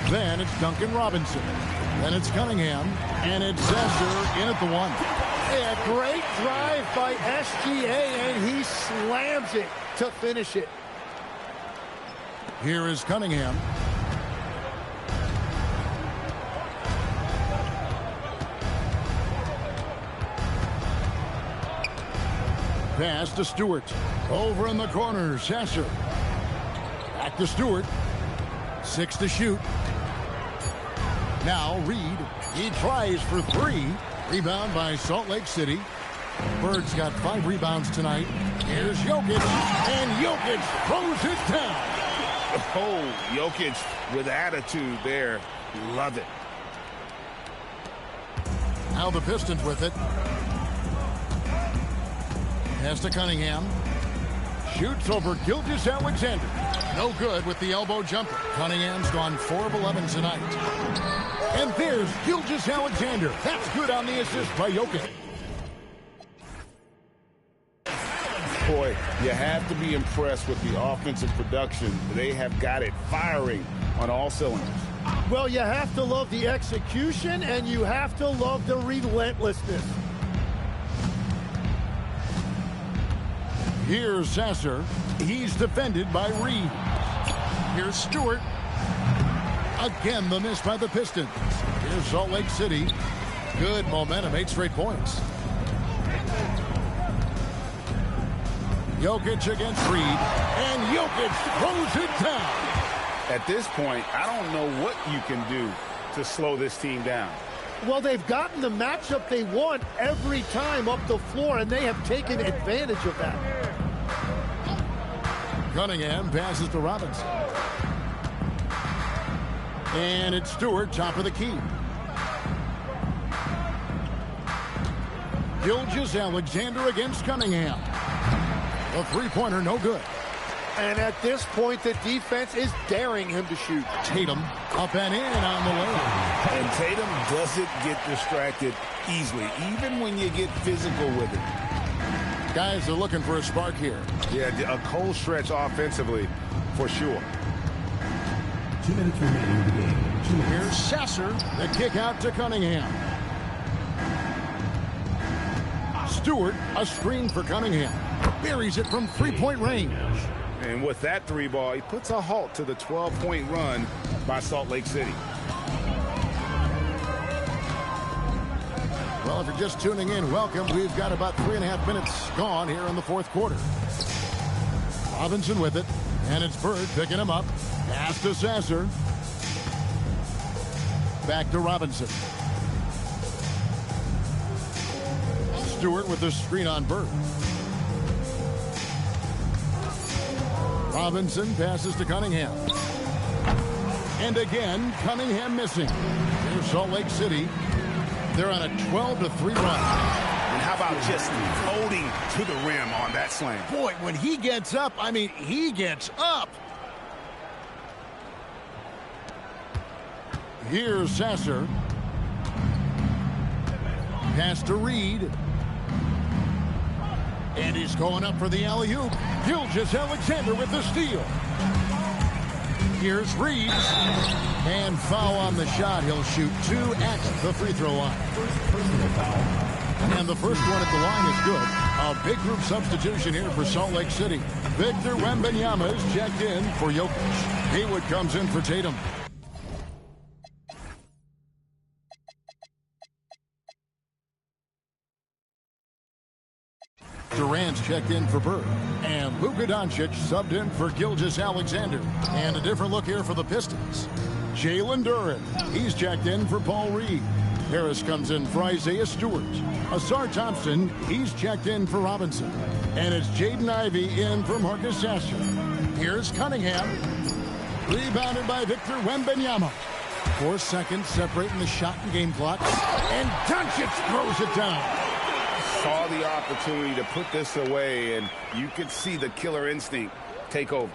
Then it's Duncan Robinson. Then it's Cunningham, and it's Zasser in at the one. A great drive by SGA, and he slams it to finish it. Here is Cunningham. Pass to Stewart. Over in the corner, Sasser. Back to Stewart. 6 to shoot. Now Reed. He tries for 3. Rebound by Salt Lake City. Bird's got 5 rebounds tonight. Here's Jokic. And Jokic throws it down. Oh, Jokic with attitude there. Love it. Now the Pistons with it. Pass to Cunningham. Shoots over Gilgeous-Alexander. No good with the elbow jumper. Cunningham's gone 4 of 11 tonight. And there's Gilgeous-Alexander. That's good on the assist by Jokic. Boy, you have to be impressed with the offensive production. They have got it firing on all cylinders. Well, you have to love the execution, and you have to love the relentlessness. Here's Sasser. He's defended by Reed. Here's Stewart. Again, the miss by the Pistons. Here's Salt Lake City. Good momentum, 8 straight points. Jokic against Reed. And Jokic throws it down. At this point, I don't know what you can do to slow this team down. Well, they've gotten the matchup they want every time up the floor, and they have taken advantage of that. Cunningham passes to Robinson. And it's Stewart, top of the key. Gilgeous-Alexander against Cunningham. The three-pointer, no good. And at this point, the defense is daring him to shoot. Tatum up and in on the lane. And Tatum doesn't get distracted easily, even when you get physical with it. Guys are looking for a spark here. Yeah, a cold stretch offensively, for sure. 2 minutes remaining in the game. Here's Sasser, the kick out to Cunningham. Stewart, a screen for Cunningham. Buries it from three-point range. And with that 3-ball, he puts a halt to the 12-point run by Salt Lake City. Well, if you're just tuning in, welcome. We've got about 3.5 minutes gone here in the fourth quarter. Robinson with it, and it's Bird picking him up. Pass to Sasser. Back to Robinson. Stewart with the screen on Bird. Robinson passes to Cunningham. And again, Cunningham missing. Here's Salt Lake City. They're on a 12-3 run. And how about just floating to the rim on that slam? Boy, when he gets up, I mean, he gets up. Here's Sasser. Pass to Reed. And he's going up for the alley-oop. Gilgeous-Alexander with the steal. Here's Reeves. And foul on the shot. He'll shoot 2 at the free throw line. And the first one at the line is good. A big group substitution here for Salt Lake City. Victor Wembanyama is checked in for Jokic. Haywood comes in for Tatum. Durant's checked in for Bird. And Luka Doncic subbed in for Gilgeous-Alexander. And a different look here for the Pistons. Jalen Duren. He's checked in for Paul Reed. Harris comes in for Isaiah Stewart. Asar Thompson, he's checked in for Robinson. And it's Jaden Ivey in for Marcus Sasser. Here's Cunningham. Rebounded by Victor Wembanyama. 4 seconds separating the shot and game clock. And Doncic throws it down. Saw the opportunity to put this away, and you could see the killer instinct take over.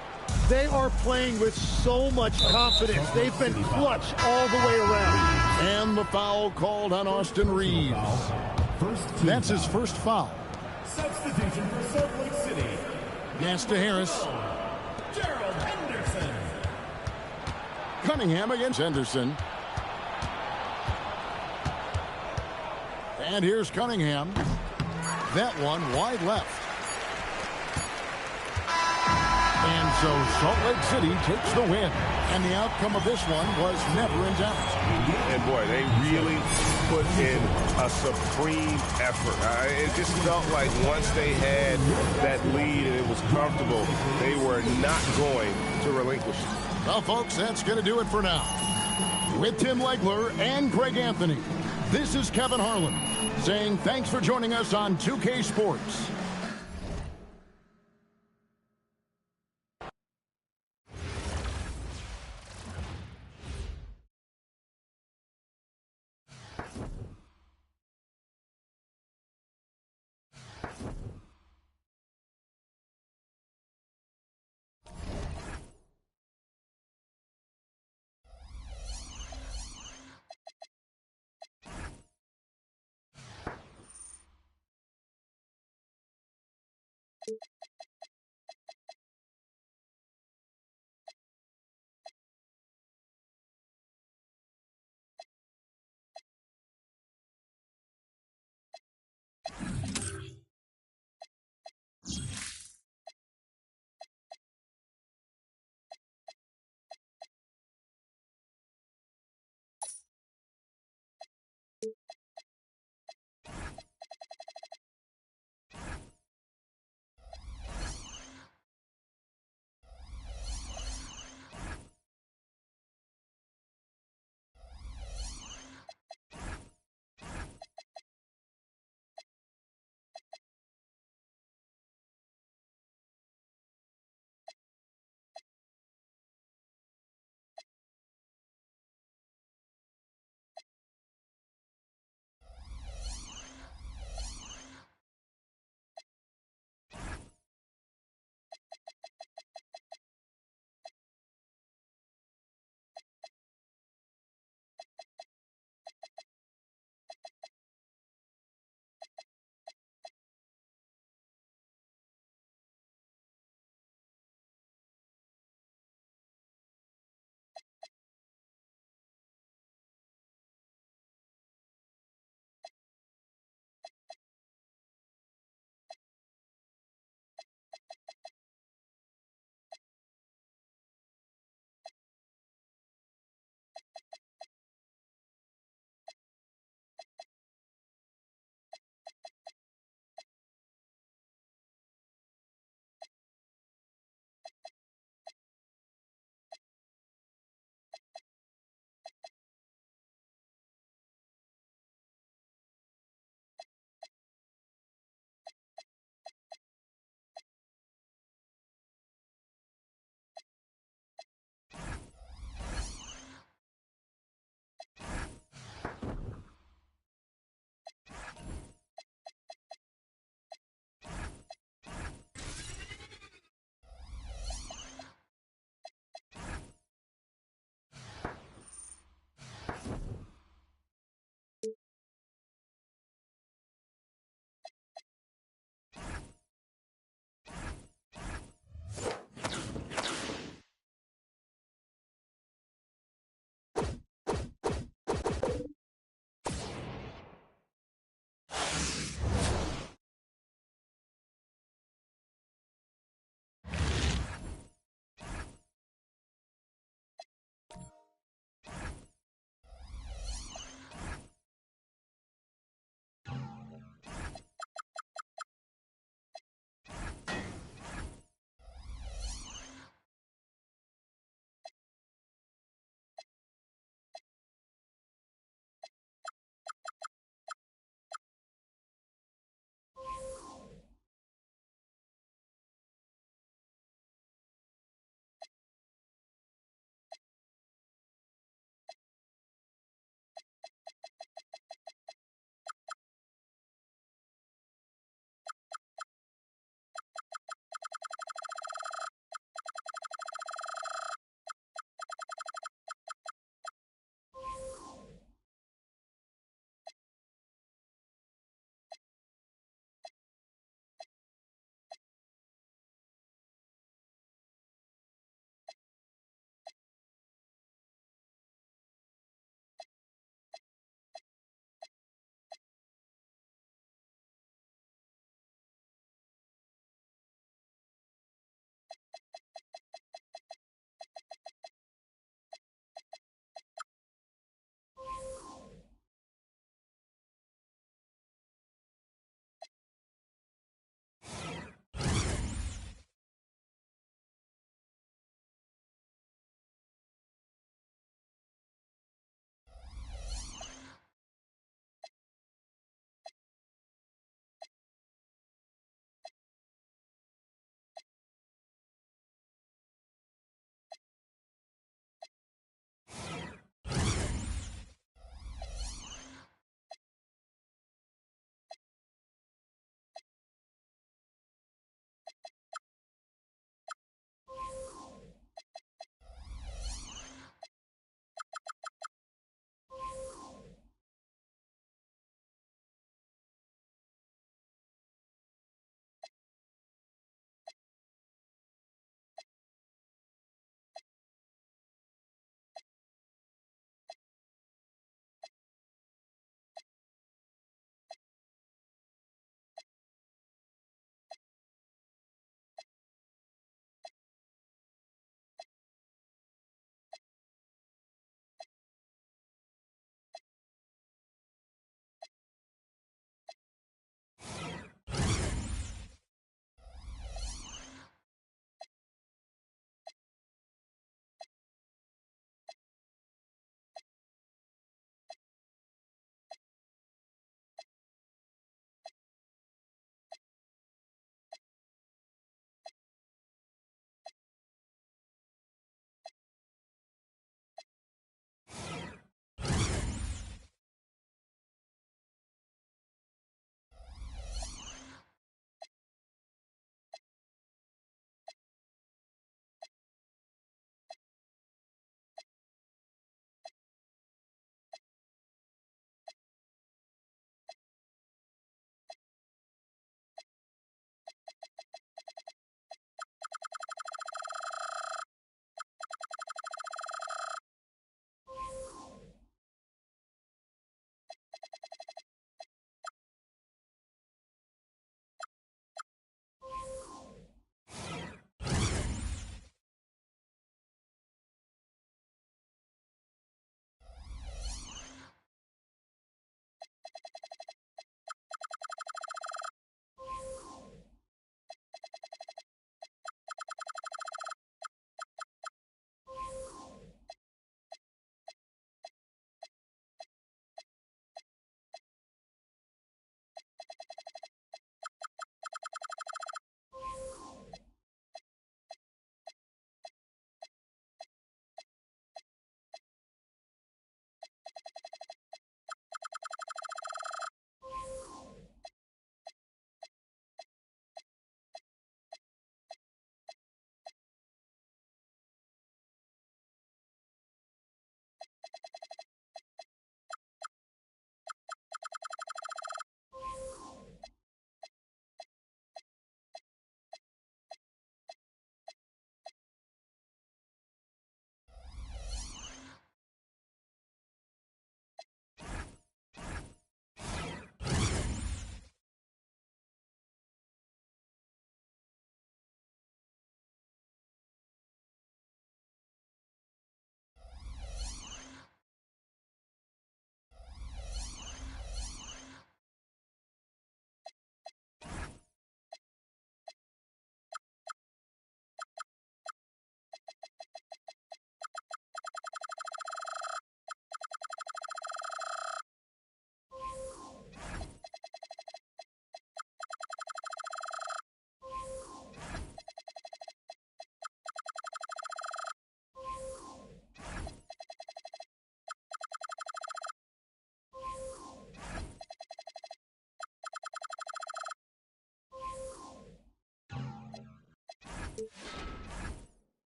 They are playing with so much confidence. They've been clutch all the way around. And the foul called on Austin Reeves. That's his first foul. Substitution for Salt Lake City. Pass to Harris. Gerald Henderson. Cunningham against Henderson. And here's Cunningham. That one wide left. And so Salt Lake City takes the win. And the outcome of this one was never in doubt. And boy, they really put in a supreme effort. It just felt like once they had that lead and it was comfortable, they were not going to relinquish it. Well, folks, that's going to do it for now. With Tim Legler and Greg Anthony, this is Kevin Harlan saying thanks for joining us on 2K Sports.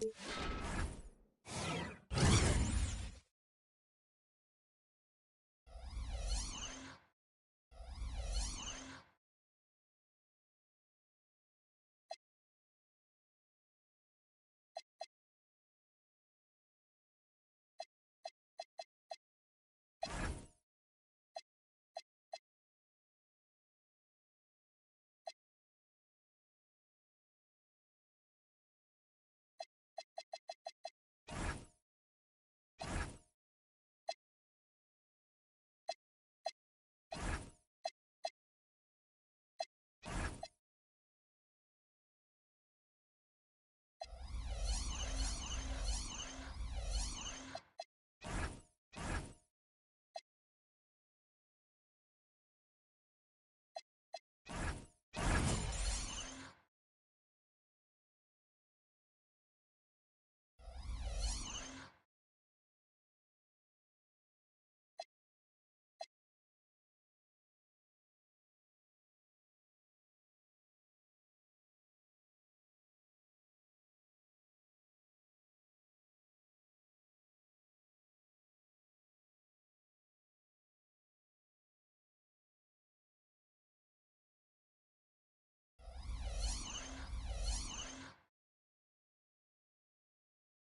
it.